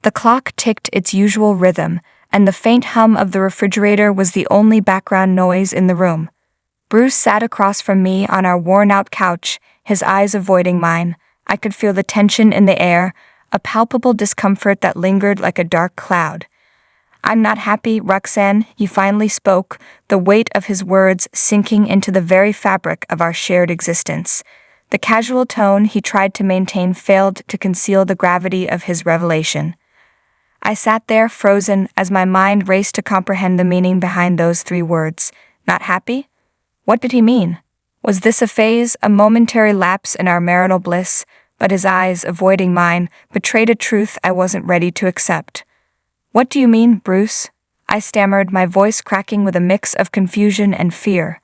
The clock ticked its usual rhythm, and the faint hum of the refrigerator was the only background noise in the room. Bruce sat across from me on our worn-out couch, his eyes avoiding mine. I could feel the tension in the air, a palpable discomfort that lingered like a dark cloud. "I'm not happy, Roxanne," he finally spoke, the weight of his words sinking into the very fabric of our shared existence. The casual tone he tried to maintain failed to conceal the gravity of his revelation. I sat there frozen as my mind raced to comprehend the meaning behind those 3 words. Not happy? What did he mean? Was this a phase, a momentary lapse in our marital bliss? But his eyes, avoiding mine, betrayed a truth I wasn't ready to accept. "What do you mean, Bruce?" I stammered, my voice cracking with a mix of confusion and fear.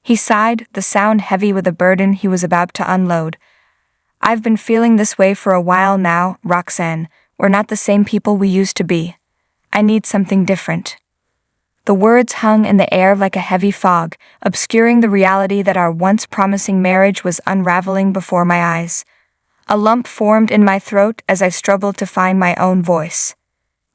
He sighed, the sound heavy with a burden he was about to unload. "I've been feeling this way for a while now, Roxanne. We're not the same people we used to be. I need something different." The words hung in the air like a heavy fog, obscuring the reality that our once promising marriage was unraveling before my eyes. A lump formed in my throat as I struggled to find my own voice.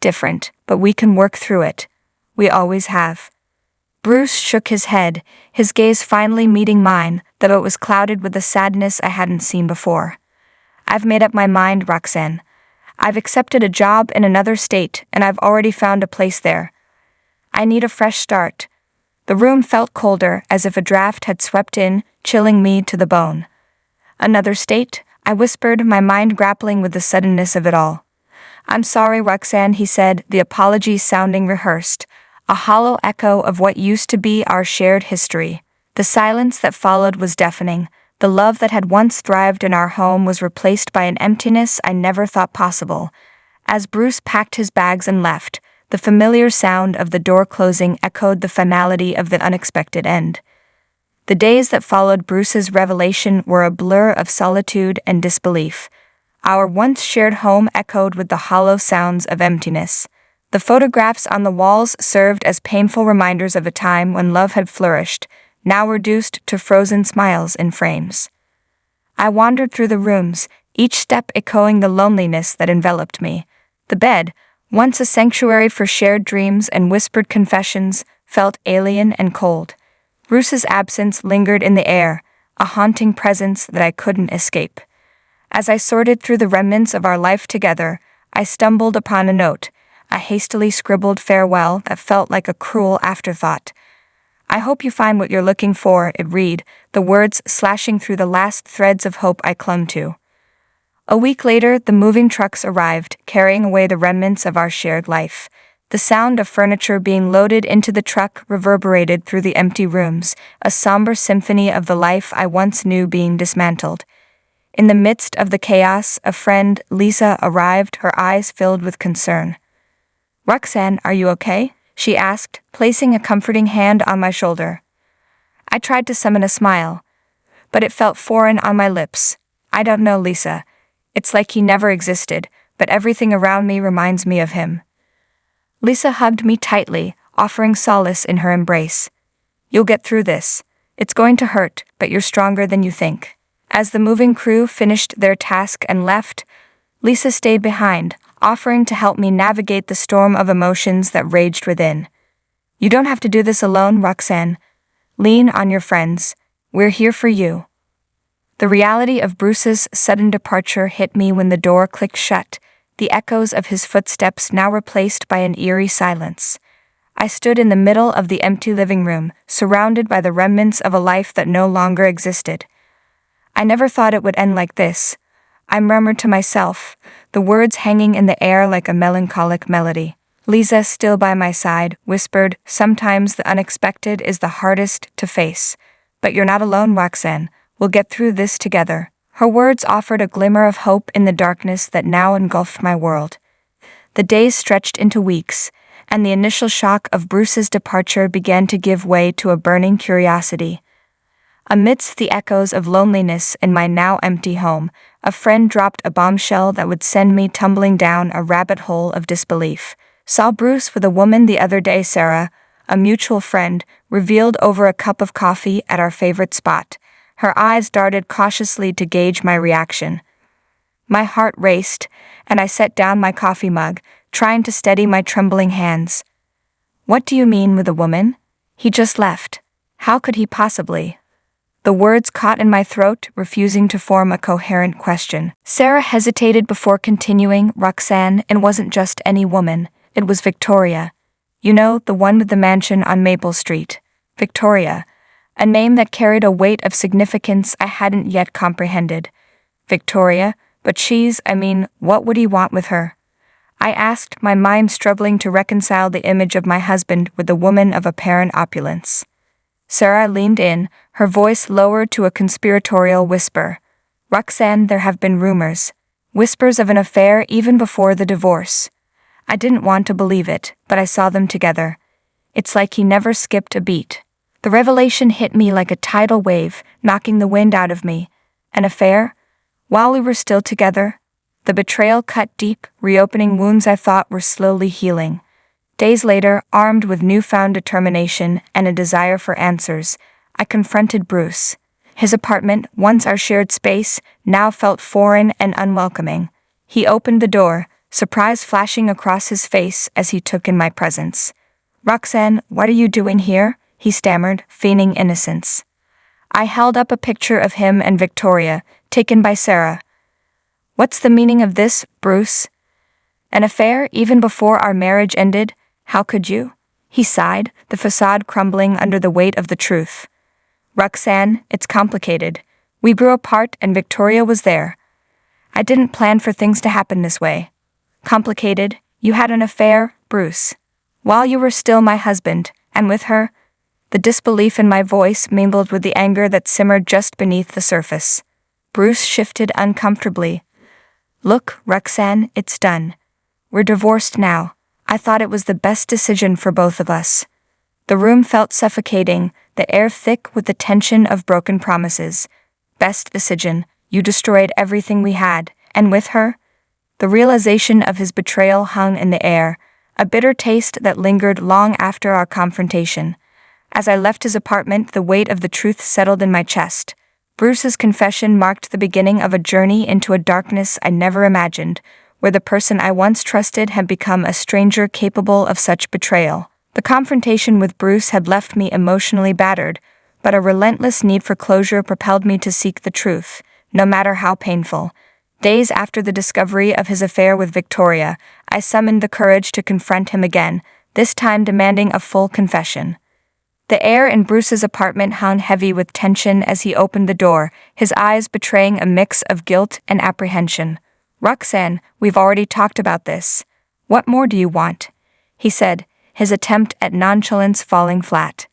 "Different, but we can work through it. We always have." Bruce shook his head, his gaze finally meeting mine, though it was clouded with a sadness I hadn't seen before. "I've made up my mind, Roxanne. I've accepted a job in another state, and I've already found a place there. I need a fresh start." The room felt colder, as if a draft had swept in, chilling me to the bone. "Another state?" I whispered, my mind grappling with the suddenness of it all. "I'm sorry, Roxanne," he said, the apology sounding rehearsed, a hollow echo of what used to be our shared history. The silence that followed was deafening. The love that had once thrived in our home was replaced by an emptiness I never thought possible. As Bruce packed his bags and left, the familiar sound of the door closing echoed the finality of the unexpected end. The days that followed Bruce's revelation were a blur of solitude and disbelief. Our once shared home echoed with the hollow sounds of emptiness. The photographs on the walls served as painful reminders of a time when love had flourished, now reduced to frozen smiles in frames. I wandered through the rooms, each step echoing the loneliness that enveloped me. The bed, once a sanctuary for shared dreams and whispered confessions, felt alien and cold. Bruce's absence lingered in the air, a haunting presence that I couldn't escape. As I sorted through the remnants of our life together, I stumbled upon a note, a hastily scribbled farewell that felt like a cruel afterthought. "I hope you find what you're looking for," it read, the words slashing through the last threads of hope I clung to. A week later, the moving trucks arrived, carrying away the remnants of our shared life. The sound of furniture being loaded into the truck reverberated through the empty rooms, a somber symphony of the life I once knew being dismantled. In the midst of the chaos, a friend, Lisa, arrived, her eyes filled with concern. "Roxanne, are you okay?" she asked, placing a comforting hand on my shoulder. I tried to summon a smile, but it felt foreign on my lips. "I don't know, Lisa. It's like he never existed, but everything around me reminds me of him." Lisa hugged me tightly, offering solace in her embrace. "You'll get through this. It's going to hurt, but you're stronger than you think." As the moving crew finished their task and left, Lisa stayed behind, offering to help me navigate the storm of emotions that raged within. "You don't have to do this alone, Roxanne. Lean on your friends. We're here for you." The reality of Bruce's sudden departure hit me when the door clicked shut, the echoes of his footsteps now replaced by an eerie silence. I stood in the middle of the empty living room, surrounded by the remnants of a life that no longer existed. "I never thought it would end like this," I murmured to myself, the words hanging in the air like a melancholic melody. Lisa, still by my side, whispered, "Sometimes the unexpected is the hardest to face. But you're not alone, Roxanne. We'll get through this together." Her words offered a glimmer of hope in the darkness that now engulfed my world. The days stretched into weeks, and the initial shock of Bruce's departure began to give way to a burning curiosity. Amidst the echoes of loneliness in my now empty home, a friend dropped a bombshell that would send me tumbling down a rabbit hole of disbelief. "Saw Bruce with a woman the other day, Sarah," a mutual friend, revealed over a cup of coffee at our favorite spot. Her eyes darted cautiously to gauge my reaction. My heart raced, and I set down my coffee mug, trying to steady my trembling hands. What do you mean with a woman? He just left. How could he possibly? The words caught in my throat, refusing to form a coherent question. Sarah hesitated before continuing. Roxanne, it wasn't just any woman. It was Victoria. You know, the one with the mansion on Maple Street. Victoria. A name that carried a weight of significance I hadn't yet comprehended. Victoria? But what would he want with her? I asked, my mind struggling to reconcile the image of my husband with the woman of apparent opulence. Sarah leaned in, her voice lowered to a conspiratorial whisper. Roxanne, there have been rumors. Whispers of an affair even before the divorce. I didn't want to believe it, but I saw them together. It's like he never skipped a beat. The revelation hit me like a tidal wave, knocking the wind out of me. An affair? While we were still together? The betrayal cut deep, reopening wounds I thought were slowly healing. Days later, armed with newfound determination and a desire for answers, I confronted Bruce. His apartment, once our shared space, now felt foreign and unwelcoming. He opened the door, surprise flashing across his face as he took in my presence. Roxanne, what are you doing here? He stammered, feigning innocence. I held up a picture of him and Victoria, taken by Sarah. What's the meaning of this, Bruce? An affair even before our marriage ended? How could you? He sighed, the facade crumbling under the weight of the truth. Roxanne, it's complicated. We grew apart and Victoria was there. I didn't plan for things to happen this way. Complicated? You had an affair, Bruce. While you were still my husband, and with her? The disbelief in my voice mingled with the anger that simmered just beneath the surface. Bruce shifted uncomfortably. Look, Roxanne, it's done. We're divorced now. I thought it was the best decision for both of us. The room felt suffocating, the air thick with the tension of broken promises. Best decision. You destroyed everything we had, and with her? The realization of his betrayal hung in the air, a bitter taste that lingered long after our confrontation. As I left his apartment, the weight of the truth settled in my chest. Bruce's confession marked the beginning of a journey into a darkness I never imagined, where the person I once trusted had become a stranger capable of such betrayal. The confrontation with Bruce had left me emotionally battered, but a relentless need for closure propelled me to seek the truth, no matter how painful. Days after the discovery of his affair with Victoria, I summoned the courage to confront him again, this time demanding a full confession. The air in Bruce's apartment hung heavy with tension as he opened the door, his eyes betraying a mix of guilt and apprehension. Roxanne, we've already talked about this. What more do you want? He said, his attempt at nonchalance falling flat.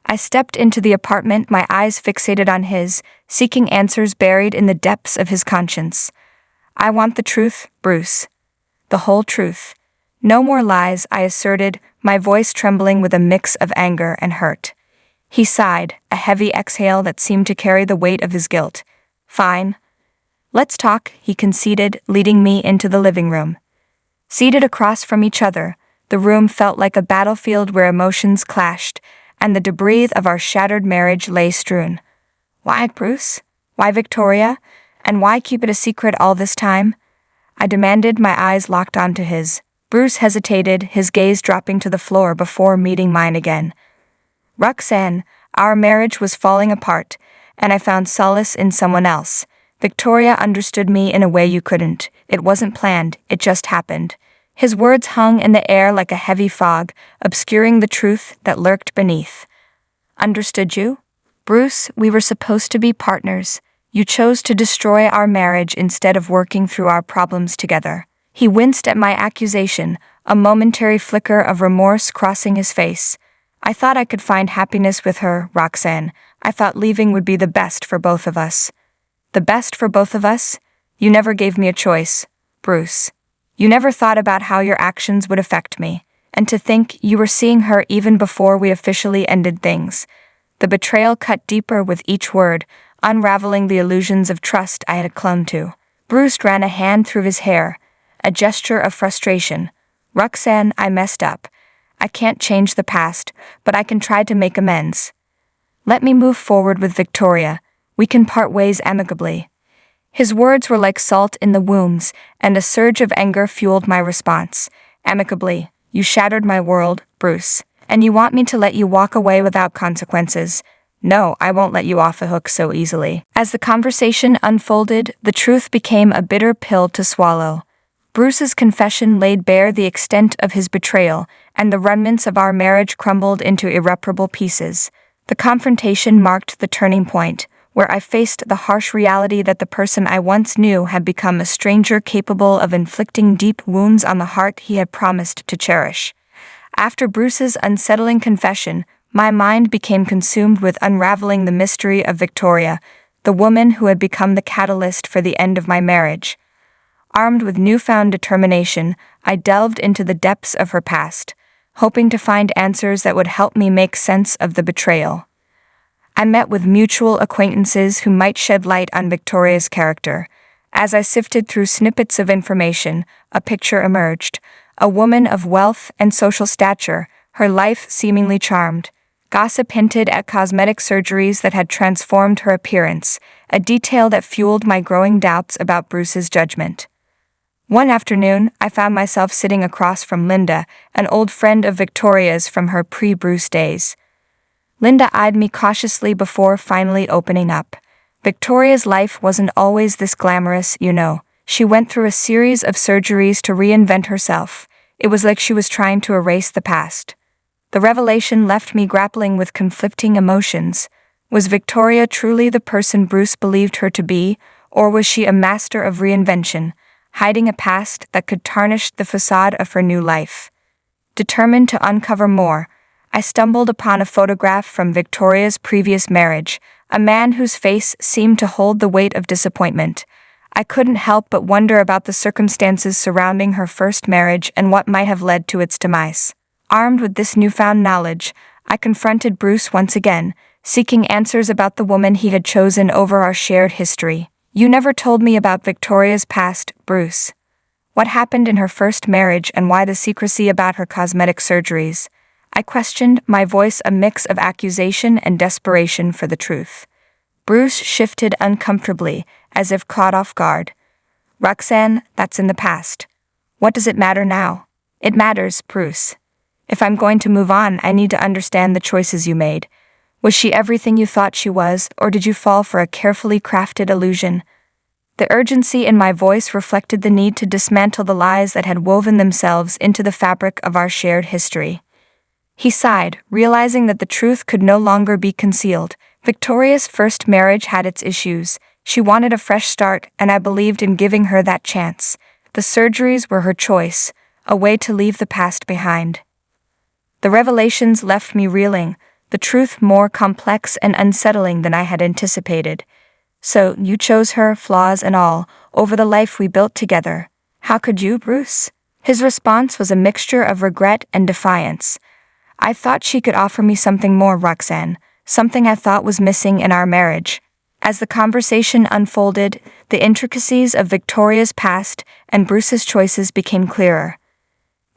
I stepped into the apartment, my eyes fixated on his, seeking answers buried in the depths of his conscience. I want the truth, Bruce. The whole truth. No more lies, I asserted, my voice trembling with a mix of anger and hurt. He sighed, a heavy exhale that seemed to carry the weight of his guilt. Fine. Let's talk, he conceded, leading me into the living room. Seated across from each other, the room felt like a battlefield where emotions clashed, and the debris of our shattered marriage lay strewn. Why, Bruce? Why Victoria? And why keep it a secret all this time? I demanded, my eyes locked onto his. Bruce hesitated, his gaze dropping to the floor before meeting mine again. Roxanne, our marriage was falling apart, and I found solace in someone else. Victoria understood me in a way you couldn't. It wasn't planned, it just happened. His words hung in the air like a heavy fog, obscuring the truth that lurked beneath. Understood you? Bruce, we were supposed to be partners. You chose to destroy our marriage instead of working through our problems together. He winced at my accusation, a momentary flicker of remorse crossing his face. I thought I could find happiness with her, Roxanne. I thought leaving would be the best for both of us. The best for both of us? You never gave me a choice, Bruce. You never thought about how your actions would affect me. And to think you were seeing her even before we officially ended things. The betrayal cut deeper with each word, unraveling the illusions of trust I had clung to. Bruce ran a hand through his hair, a gesture of frustration. Roxanne, I messed up. I can't change the past, but I can try to make amends. Let me move forward with Victoria. We can part ways amicably. His words were like salt in the wounds, and a surge of anger fueled my response. Amicably, "You shattered my world, Bruce, and you want me to let you walk away without consequences. No, I won't let you off the hook so easily." As the conversation unfolded, the truth became a bitter pill to swallow. Bruce's confession laid bare the extent of his betrayal, and the remnants of our marriage crumbled into irreparable pieces. The confrontation marked the turning point, where I faced the harsh reality that the person I once knew had become a stranger capable of inflicting deep wounds on the heart he had promised to cherish. After Bruce's unsettling confession, my mind became consumed with unraveling the mystery of Victoria, the woman who had become the catalyst for the end of my marriage. Armed with newfound determination, I delved into the depths of her past, hoping to find answers that would help me make sense of the betrayal. I met with mutual acquaintances who might shed light on Victoria's character. As I sifted through snippets of information, a picture emerged: a woman of wealth and social stature, her life seemingly charmed. Gossip hinted at cosmetic surgeries that had transformed her appearance, a detail that fueled my growing doubts about Bruce's judgment. One afternoon, I found myself sitting across from Linda, an old friend of Victoria's from her pre-Bruce days. Linda eyed me cautiously before finally opening up. Victoria's life wasn't always this glamorous, you know. She went through a series of surgeries to reinvent herself. It was like she was trying to erase the past. The revelation left me grappling with conflicting emotions. Was Victoria truly the person Bruce believed her to be, or was she a master of reinvention, hiding a past that could tarnish the facade of her new life? Determined to uncover more, I stumbled upon a photograph from Victoria's previous marriage, a man whose face seemed to hold the weight of disappointment. I couldn't help but wonder about the circumstances surrounding her first marriage and what might have led to its demise. Armed with this newfound knowledge, I confronted Bruce once again, seeking answers about the woman he had chosen over our shared history. "You never told me about Victoria's past, Bruce. What happened in her first marriage and why the secrecy about her cosmetic surgeries?" I questioned, my voice a mix of accusation and desperation for the truth. Bruce shifted uncomfortably, as if caught off guard. "Roxanne, that's in the past. What does it matter now?" "It matters, Bruce. If I'm going to move on, I need to understand the choices you made. Was she everything you thought she was, or did you fall for a carefully crafted illusion?" The urgency in my voice reflected the need to dismantle the lies that had woven themselves into the fabric of our shared history. He sighed, realizing that the truth could no longer be concealed. Victoria's first marriage had its issues. She wanted a fresh start, and I believed in giving her that chance. The surgeries were her choice, a way to leave the past behind. The revelations left me reeling, the truth more complex and unsettling than I had anticipated. "So, you chose her, flaws and all, over the life we built together. How could you, Bruce?" His response was a mixture of regret and defiance. "I thought she could offer me something more, Roxanne, something I thought was missing in our marriage." As the conversation unfolded, the intricacies of Victoria's past and Bruce's choices became clearer.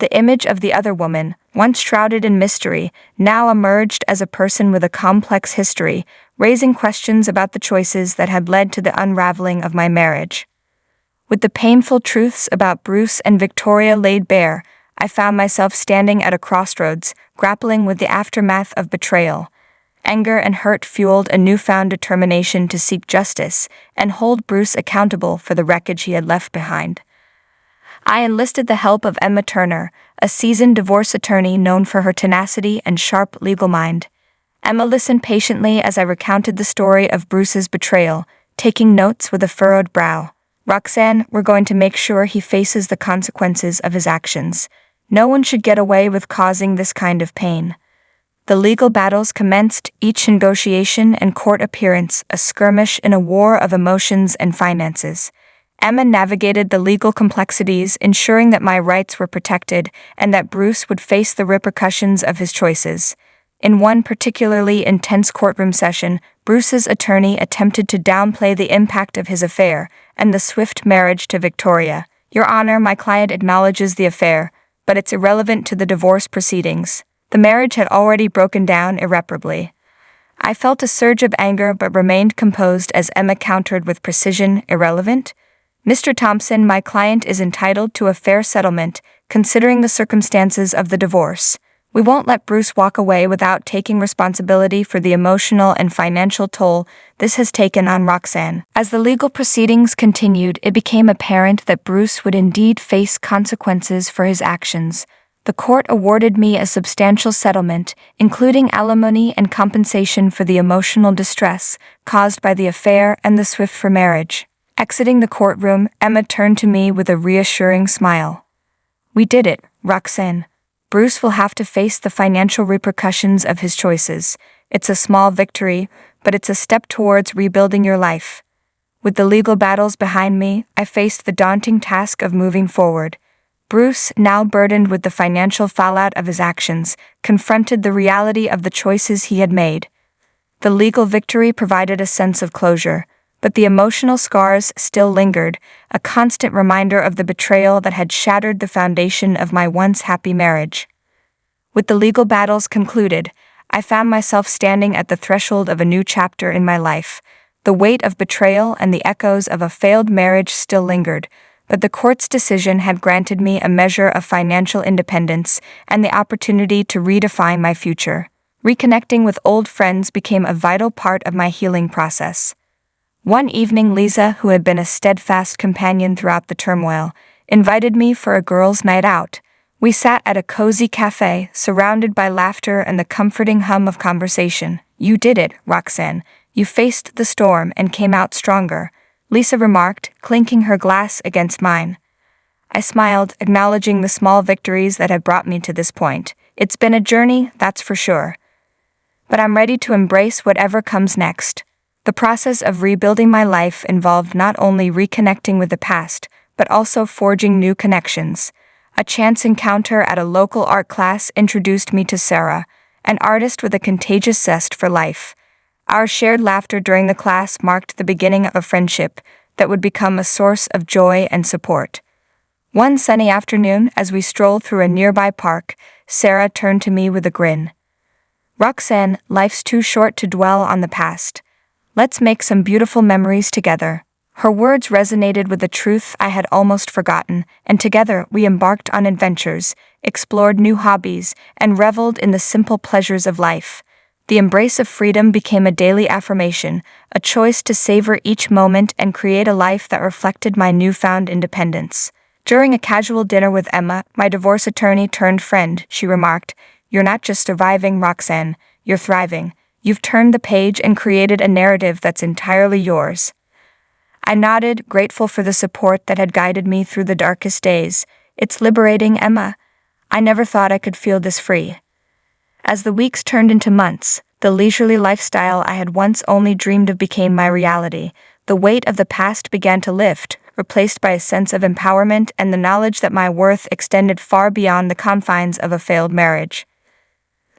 The image of the other woman, once shrouded in mystery, now emerged as a person with a complex history, raising questions about the choices that had led to the unraveling of my marriage. With the painful truths about Bruce and Victoria laid bare, I found myself standing at a crossroads, grappling with the aftermath of betrayal. Anger and hurt fueled a newfound determination to seek justice and hold Bruce accountable for the wreckage he had left behind. I enlisted the help of Emma Turner, a seasoned divorce attorney known for her tenacity and sharp legal mind. Emma listened patiently as I recounted the story of Bruce's betrayal, taking notes with a furrowed brow. "Roxanne, we're going to make sure he faces the consequences of his actions. No one should get away with causing this kind of pain." The legal battles commenced, each negotiation and court appearance a skirmish in a war of emotions and finances. Emma navigated the legal complexities, ensuring that my rights were protected and that Bruce would face the repercussions of his choices. In one particularly intense courtroom session, Bruce's attorney attempted to downplay the impact of his affair and the swift marriage to Victoria. "Your Honor, my client acknowledges the affair, but it's irrelevant to the divorce proceedings. The marriage had already broken down irreparably." I felt a surge of anger but remained composed as Emma countered with precision, irrelevant. Mr. Thompson, my client is entitled to a fair settlement, considering the circumstances of the divorce. We won't let Bruce walk away without taking responsibility for the emotional and financial toll this has taken on Roxanne. As the legal proceedings continued, it became apparent that Bruce would indeed face consequences for his actions. The court awarded me a substantial settlement, including alimony and compensation for the emotional distress caused by the affair and the swift remarriage. Exiting the courtroom, Emma turned to me with a reassuring smile. We did it, Roxanne. Bruce will have to face the financial repercussions of his choices. It's a small victory, but it's a step towards rebuilding your life. With the legal battles behind me, I faced the daunting task of moving forward. Bruce, now burdened with the financial fallout of his actions, confronted the reality of the choices he had made. The legal victory provided a sense of closure, but the emotional scars still lingered, a constant reminder of the betrayal that had shattered the foundation of my once happy marriage. With the legal battles concluded, I found myself standing at the threshold of a new chapter in my life. The weight of betrayal and the echoes of a failed marriage still lingered, but the court's decision had granted me a measure of financial independence and the opportunity to redefine my future. Reconnecting with old friends became a vital part of my healing process. One evening, Lisa, who had been a steadfast companion throughout the turmoil, invited me for a girls' night out. We sat at a cozy cafe, surrounded by laughter and the comforting hum of conversation. You did it, Roxanne. You faced the storm and came out stronger, Lisa remarked, clinking her glass against mine. I smiled, acknowledging the small victories that had brought me to this point. It's been a journey, that's for sure. But I'm ready to embrace whatever comes next. The process of rebuilding my life involved not only reconnecting with the past, but also forging new connections. A chance encounter at a local art class introduced me to Sarah, an artist with a contagious zest for life. Our shared laughter during the class marked the beginning of a friendship that would become a source of joy and support. One sunny afternoon, as we strolled through a nearby park, Sarah turned to me with a grin. Roxanne, life's too short to dwell on the past. Let's make some beautiful memories together. Her words resonated with a truth I had almost forgotten, and together we embarked on adventures, explored new hobbies, and reveled in the simple pleasures of life. The embrace of freedom became a daily affirmation, a choice to savor each moment and create a life that reflected my newfound independence. During a casual dinner with Emma, my divorce attorney-turned-friend, she remarked, "You're not just surviving, Roxanne, you're thriving. You've turned the page and created a narrative that's entirely yours." I nodded, grateful for the support that had guided me through the darkest days. It's liberating, Emma. I never thought I could feel this free. As the weeks turned into months, the leisurely lifestyle I had once only dreamed of became my reality. The weight of the past began to lift, replaced by a sense of empowerment and the knowledge that my worth extended far beyond the confines of a failed marriage.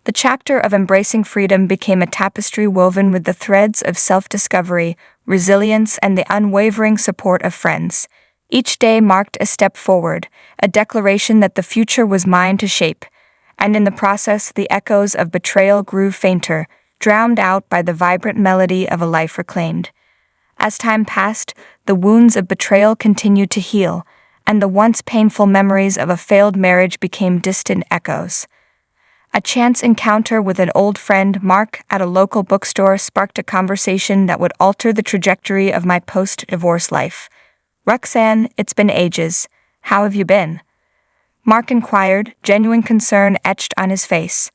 The chapter of embracing freedom became a tapestry woven with the threads of self-discovery, resilience, and the unwavering support of friends. Each day marked a step forward, a declaration that the future was mine to shape, and in the process the echoes of betrayal grew fainter, drowned out by the vibrant melody of a life reclaimed. As time passed, the wounds of betrayal continued to heal, and the once painful memories of a failed marriage became distant echoes. A chance encounter with an old friend, Mark, at a local bookstore sparked a conversation that would alter the trajectory of my post-divorce life. "Roxanne, it's been ages. How have you been?" Mark inquired, genuine concern etched on his face.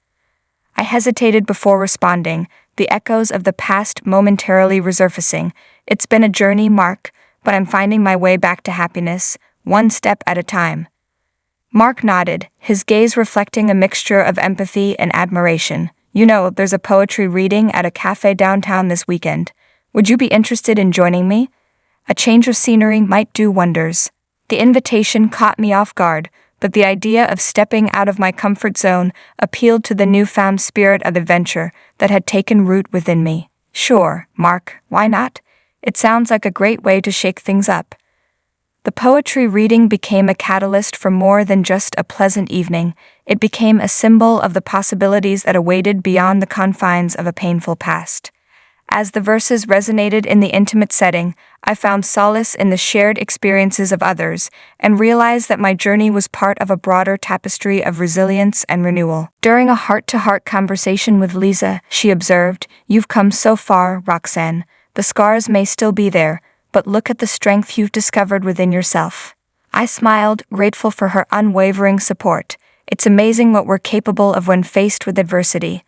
I hesitated before responding, the echoes of the past momentarily resurfacing. "It's been a journey, Mark, but I'm finding my way back to happiness, one step at a time." Mark nodded, his gaze reflecting a mixture of empathy and admiration. "You know, there's a poetry reading at a cafe downtown this weekend. Would you be interested in joining me? A change of scenery might do wonders." The invitation caught me off guard, but the idea of stepping out of my comfort zone appealed to the newfound spirit of adventure that had taken root within me. "Sure, Mark, why not? It sounds like a great way to shake things up." The poetry reading became a catalyst for more than just a pleasant evening. It became a symbol of the possibilities that awaited beyond the confines of a painful past. As the verses resonated in the intimate setting, I found solace in the shared experiences of others and realized that my journey was part of a broader tapestry of resilience and renewal. During a heart-to-heart conversation with Lisa, she observed, "You've come so far, Roxanne. The scars may still be there, but look at the strength you've discovered within yourself." I smiled, grateful for her unwavering support. It's amazing what we're capable of when faced with adversity.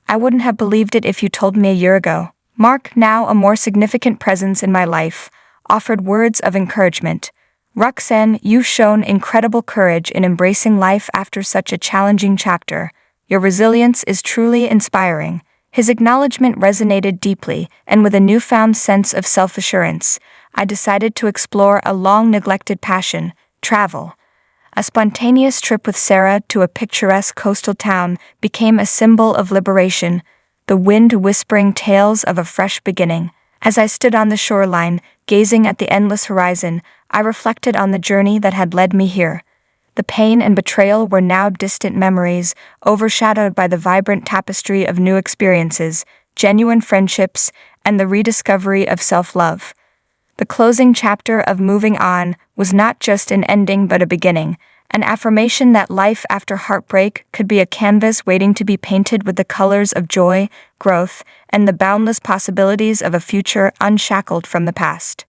I wouldn't have believed it if you told me a year ago. Mark, now a more significant presence in my life, offered words of encouragement. "Roxanne, you've shown incredible courage in embracing life after such a challenging chapter. Your resilience is truly inspiring." His acknowledgement resonated deeply, and with a newfound sense of self-assurance, I decided to explore a long-neglected passion, travel. A spontaneous trip with Sarah to a picturesque coastal town became a symbol of liberation, the wind whispering tales of a fresh beginning. As I stood on the shoreline, gazing at the endless horizon, I reflected on the journey that had led me here. The pain and betrayal were now distant memories, overshadowed by the vibrant tapestry of new experiences, genuine friendships, and the rediscovery of self-love. The closing chapter of Moving On was not just an ending but a beginning, an affirmation that life after heartbreak could be a canvas waiting to be painted with the colors of joy, growth, and the boundless possibilities of a future unshackled from the past.